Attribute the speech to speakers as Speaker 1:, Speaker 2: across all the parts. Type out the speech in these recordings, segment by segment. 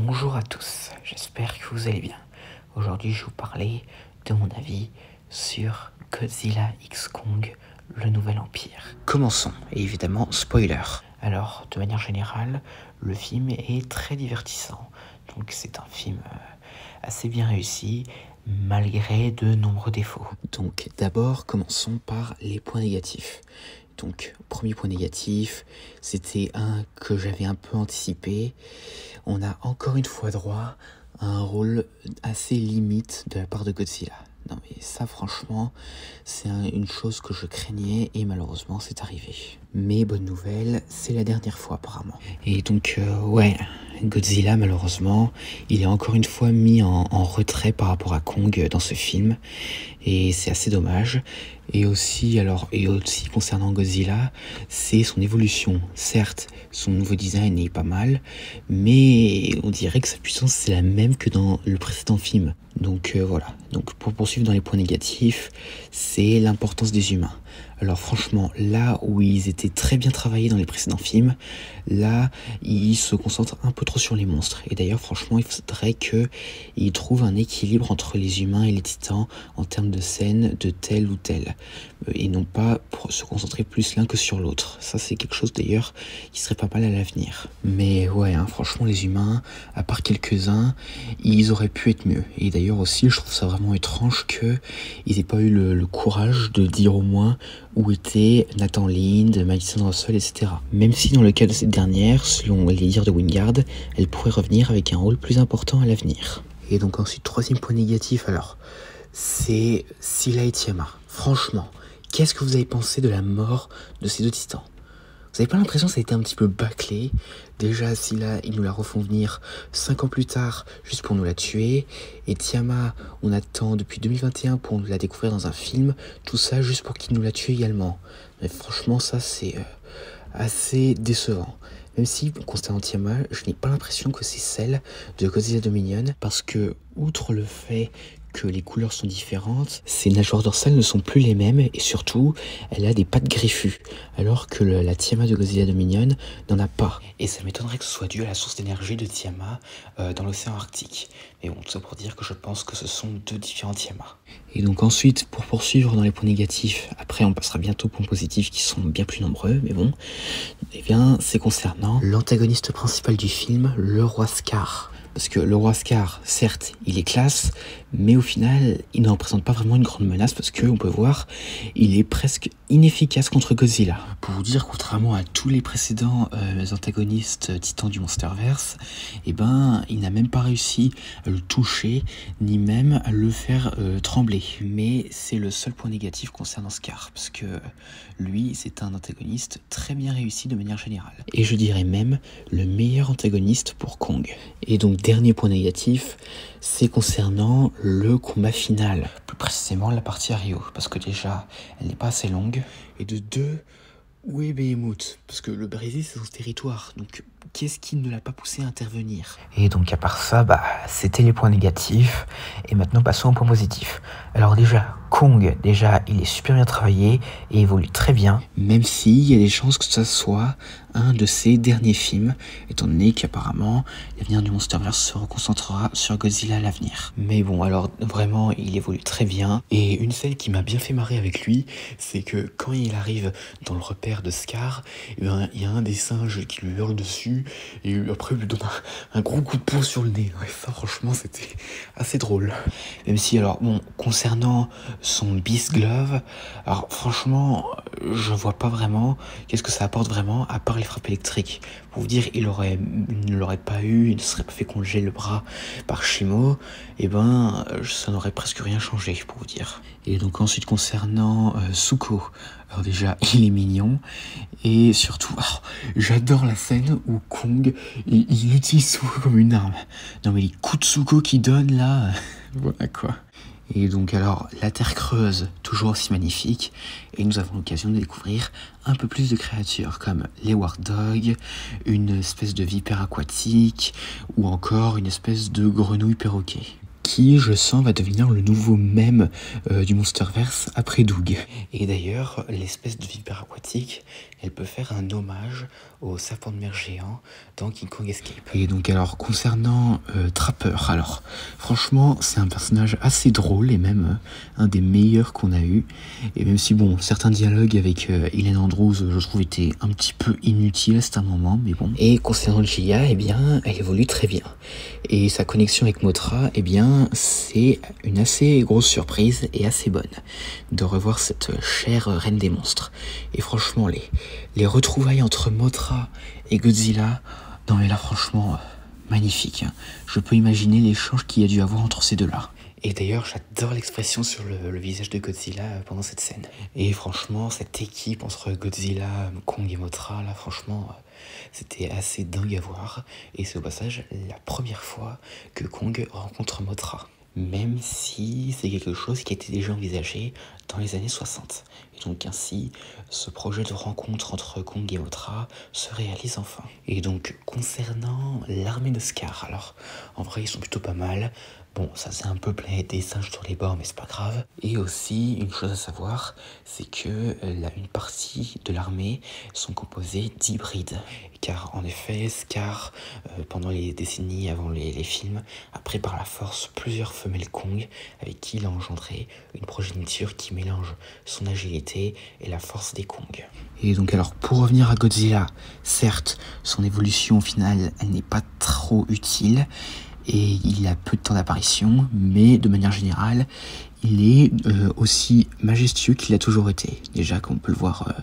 Speaker 1: Bonjour à tous, j'espère que vous allez bien. Aujourd'hui, je vais vous parler de mon avis sur Godzilla x Kong, le nouvel empire. Commençons, et évidemment, spoiler. Alors, de manière générale, le film est très divertissant. Donc c'est un film assez bien réussi, malgré de nombreux défauts. Donc d'abord, commençons par les points négatifs. Donc, premier point négatif, c'était un que j'avais un peu anticipé. On a encore une fois droit à un rôle assez limite de la part de Godzilla. Non mais ça franchement, c'est une chose que je craignais et malheureusement c'est arrivé. Mais bonne nouvelle, c'est la dernière fois apparemment. Et donc ouais, Godzilla malheureusement, il est encore une fois mis en retrait par rapport à Kong dans ce film. Et c'est assez dommage. Et aussi concernant Godzilla, c'est son évolution. Certes, son nouveau design est pas mal, mais on dirait que sa puissance c'est la même que dans le précédent film. Donc voilà. Donc pour poursuivre dans les points négatifs, c'est l'importance des humains. Alors franchement, là où ils étaient très bien travaillés dans les précédents films, là, ils se concentrent un peu trop sur les monstres. Et d'ailleurs, franchement, il faudrait qu'ils trouvent un équilibre entre les humains et les titans en termes de scène de tel ou tel. Et non pas pour se concentrer plus l'un que sur l'autre. Ça, c'est quelque chose d'ailleurs qui serait pas mal à l'avenir. Mais ouais, franchement, les humains, à part quelques-uns, ils auraient pu être mieux. Et d'ailleurs aussi, je trouve ça vraiment étrange qu'ils aient pas eu le courage de dire au moins où étaient Nathan Lind, Madison Russell, etc. Même si dans le cas de cette dernière, selon les dires de Wingard, elle pourrait revenir avec un rôle plus important à l'avenir. Et donc ensuite, troisième point négatif, alors, c'est Scylla et Tiama. Franchement, qu'est-ce que vous avez pensé de la mort de ces deux titans ? Vous avez pas l'impression que ça a été un petit peu bâclé? Déjà, Scylla, ils nous la refont venir 5 ans plus tard, juste pour nous la tuer. Et Tiama, on attend depuis 2021 pour nous la découvrir dans un film. Tout ça juste pour qu'ils nous la tuent également. Mais franchement, ça, c'est assez décevant. Même si, concernant Tiama, je n'ai pas l'impression que c'est celle de Godzilla Dominion. Parce que, outre le fait que les couleurs sont différentes, ses nageoires dorsales ne sont plus les mêmes et surtout, elle a des pattes griffues, alors que la Tiama de Godzilla Dominion n'en a pas. Et ça m'étonnerait que ce soit dû à la source d'énergie de Tiama dans l'océan Arctique. Mais bon, tout ça pour dire que je pense que ce sont deux différents Tiama. Et donc ensuite, pour poursuivre dans les points négatifs, après on passera bientôt aux points positifs qui sont bien plus nombreux, mais bon, eh bien, c'est concernant l'antagoniste principal du film, le roi Scar. Parce que le roi Scar, certes, il est classe, mais au final, il ne représente pas vraiment une grande menace parce qu'on peut voir, il est presque inefficace contre Godzilla. Pour vous dire, contrairement à tous les précédents antagonistes titans du Monsterverse, eh ben, il n'a même pas réussi à le toucher, ni même à le faire trembler. Mais c'est le seul point négatif concernant Scar, parce que lui, c'est un antagoniste très bien réussi de manière générale. Et je dirais même le meilleur antagoniste pour Kong. Et donc, dernier point négatif, c'est concernant le combat final. Plus précisément la partie à Rio. Parce que déjà, elle n'est pas assez longue. Et de deux, où est Behemoth? Parce que le Brésil, c'est son territoire. Donc, qu'est-ce qui ne l'a pas poussé à intervenir? Et donc, à part ça, c'était les points négatifs. Et maintenant, passons aux points positifs. Alors déjà, Kong, il est super bien travaillé et évolue très bien. Même s'il y a des chances que ça soit un de ses derniers films, étant donné qu'apparemment, l'avenir du Monsterverse se reconcentrera sur Godzilla à l'avenir. Mais bon, alors vraiment, il évolue très bien. Et une scène qui m'a bien fait marrer avec lui, c'est que quand il arrive dans le repère de Scar, il y a un des singes qui lui hurle dessus, et après il lui donne un gros coup de poing sur le nez. Ouais, ça franchement, c'était assez drôle. Même si, alors bon, concernant son Beast Glove, alors franchement, je vois pas vraiment qu'est-ce que ça apporte vraiment, à part les frappes électriques. Pour vous dire, il ne l'aurait pas eu, il ne serait pas fait congeler le bras par Shimo, et ben, ça n'aurait presque rien changé, pour vous dire. Et donc ensuite, concernant Zuko, alors déjà, il est mignon, et surtout, j'adore la scène où Kong, il utilise Zuko comme une arme. Non mais les coups de Zuko qu'il donne là, voilà quoi. Et donc alors, la Terre creuse, toujours aussi magnifique, et nous avons l'occasion de découvrir un peu plus de créatures, comme les War Dogs, une espèce de vipère aquatique, ou encore une espèce de grenouille perroquet, qui, je sens, va devenir le nouveau mème du Monsterverse après Doug. Et d'ailleurs, l'espèce de vipère aquatique, elle peut faire un hommage au serpent de mer géant dans King Kong Escape. Et donc alors concernant Trapper, alors franchement c'est un personnage assez drôle et même un des meilleurs qu'on a eu. Et même si bon, certains dialogues avec Hélène Andrews je trouve étaient un petit peu inutiles à certains moments, mais bon. Et concernant Gia, eh bien elle évolue très bien. Et sa connexion avec Mothra, eh bien c'est une assez grosse surprise et assez bonne de revoir cette chère reine des monstres. Et franchement les retrouvailles entre Mothra et Godzilla, non mais là franchement magnifique. Je peux imaginer l'échange qu'il y a dû avoir entre ces deux-là. Et d'ailleurs, j'adore l'expression sur le visage de Godzilla pendant cette scène. Et franchement, cette équipe entre Godzilla, Kong et Mothra, là, franchement, c'était assez dingue à voir. Et c'est au passage la première fois que Kong rencontre Mothra. Même si c'est quelque chose qui a été déjà envisagé dans les années 60. Et donc ainsi, ce projet de rencontre entre Kong et Mothra se réalise enfin. Et donc, concernant l'armée de Scar, alors, en vrai, ils sont plutôt pas mal. Bon, ça c'est un peu plein des singes sur les bords, mais c'est pas grave. Et aussi, une chose à savoir, c'est que une partie de l'armée sont composées d'hybrides. Car en effet, Scar, pendant les décennies avant les films, a pris par la force plusieurs femelles Kong avec qui il a engendré une progéniture qui mélange son agilité et la force des Kong. Et donc alors, pour revenir à Godzilla, certes, son évolution au final, elle n'est pas trop utile, et il a peu de temps d'apparition, mais de manière générale, il est aussi majestueux qu'il a toujours été. Déjà, comme on peut le voir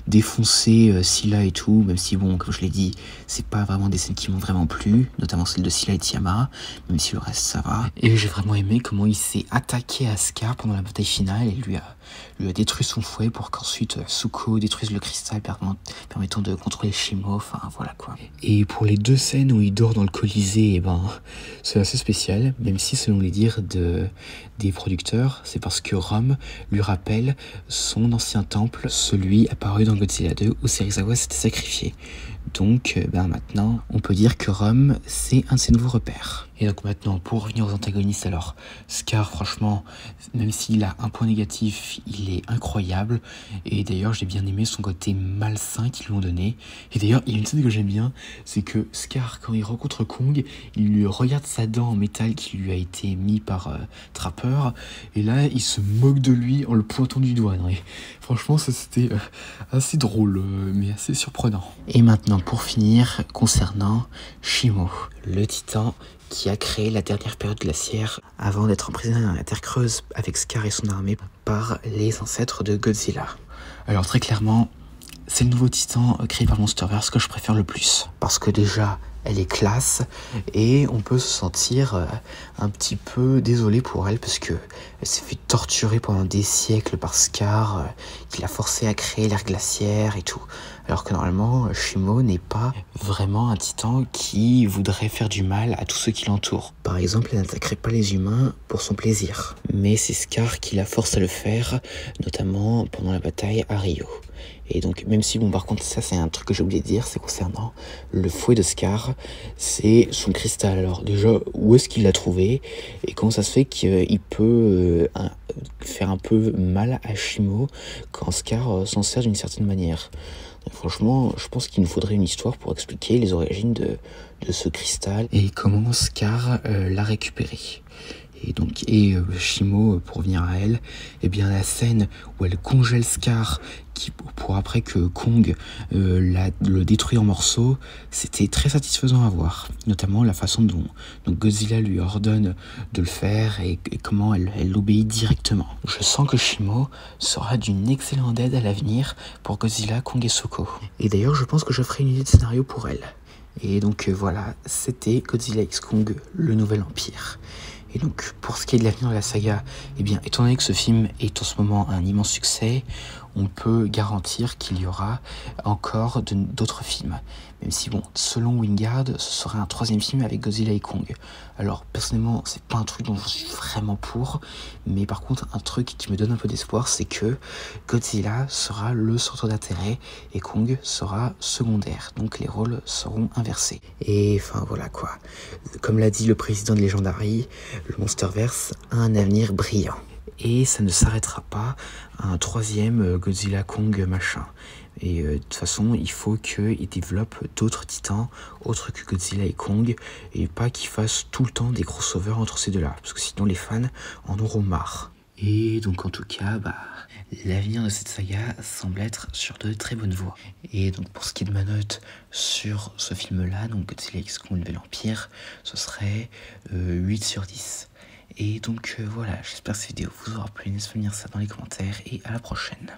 Speaker 1: défoncer Scylla et tout, même si bon, comme je l'ai dit, c'est pas vraiment des scènes qui m'ont vraiment plu, notamment celle de Scylla et Tiamara, même si le reste ça va. Et j'ai vraiment aimé comment il s'est attaqué à Scar pendant la bataille finale et lui a détruit son fouet pour qu'ensuite Zuko détruise le cristal permettant de contrôler Shimo, enfin voilà quoi. Et pour les deux scènes où il dort dans le Colisée, eh ben, c'est assez spécial, même si selon les dires des producteurs, c'est parce que Rome lui rappelle son ancien temple, celui apparu dans Godzilla 2 où Serizawa s'était sacrifié. Donc maintenant, on peut dire que Rome, c'est un de ses nouveaux repères. Et donc maintenant, pour revenir aux antagonistes, alors, Scar, franchement, même s'il a un point négatif, il est incroyable. Et d'ailleurs, j'ai bien aimé son côté malsain qu'ils lui ont donné. Et d'ailleurs, il y a une scène que j'aime bien, c'est que Scar, quand il rencontre Kong, il lui regarde sa dent en métal qui lui a été mis par Trapper. Et là, il se moque de lui en le pointant du doigt. Et franchement, ça c'était assez drôle, mais assez surprenant. Et maintenant, pour finir, concernant Shimo, le titan qui a créé la dernière période glaciaire avant d'être emprisonné dans la Terre creuse avec Scar et son armée par les ancêtres de Godzilla. Alors très clairement, c'est le nouveau titan créé par Monsterverse que je préfère le plus. Parce que déjà, elle est classe et on peut se sentir un petit peu désolé pour elle parce que elle s'est fait torturer pendant des siècles par Scar qui l'a forcé à créer l'ère glaciaire et tout. Alors que normalement, Shimo n'est pas vraiment un titan qui voudrait faire du mal à tous ceux qui l'entourent. Par exemple, elle n'attaquerait pas les humains pour son plaisir. Mais c'est Scar qui la force à le faire, notamment pendant la bataille à Rio. Et donc, même si, bon, par contre, ça c'est un truc que j'ai oublié de dire, c'est concernant le fouet de Scar, c'est son cristal. Alors déjà, où est-ce qu'il l'a trouvé et comment ça se fait qu'il peut faire un peu mal à Shimo quand Scar s'en sert d'une certaine manière. Et franchement, je pense qu'il nous faudrait une histoire pour expliquer les origines de ce cristal et comment Scar l'a récupéré. Et donc, Shimo, pour revenir à elle, eh bien la scène où elle congèle Scar pour après que Kong le détruit en morceaux, c'était très satisfaisant à voir. Notamment la façon dont Godzilla lui ordonne de le faire et comment elle l'obéit directement. Je sens que Shimo sera d'une excellente aide à l'avenir pour Godzilla, Kong et Zuko. Et d'ailleurs, je pense que je ferai une idée de scénario pour elle. Et donc voilà, c'était Godzilla x Kong, le nouvel empire. Et donc, pour ce qui est de l'avenir de la saga, eh bien, étant donné que ce film est en ce moment un immense succès, on peut garantir qu'il y aura encore d'autres films. Même si, bon, selon Wingard, ce serait un troisième film avec Godzilla et Kong. Alors, personnellement, c'est pas un truc dont je suis vraiment pour, mais par contre, un truc qui me donne un peu d'espoir, c'est que Godzilla sera le centre d'intérêt et Kong sera secondaire. Donc, les rôles seront inversés. Et enfin, voilà quoi. Comme l'a dit le président de Legendary, le Monsterverse a un avenir brillant. Et ça ne s'arrêtera pas à un troisième Godzilla Kong machin. Et de toute façon, il faut qu'ils développent d'autres titans, autres que Godzilla et Kong, et pas qu'ils fassent tout le temps des crossovers entre ces deux-là, parce que sinon les fans en auront marre. Et donc en tout cas, l'avenir de cette saga semble être sur de très bonnes voies. Et donc pour ce qui est de ma note sur ce film-là, donc Godzilla X Kong, le Nouvel Empire, ce serait 8 sur 10. Et donc voilà, j'espère que cette vidéo vous aura plu, n'hésitez pas à me dire ça dans les commentaires, et à la prochaine.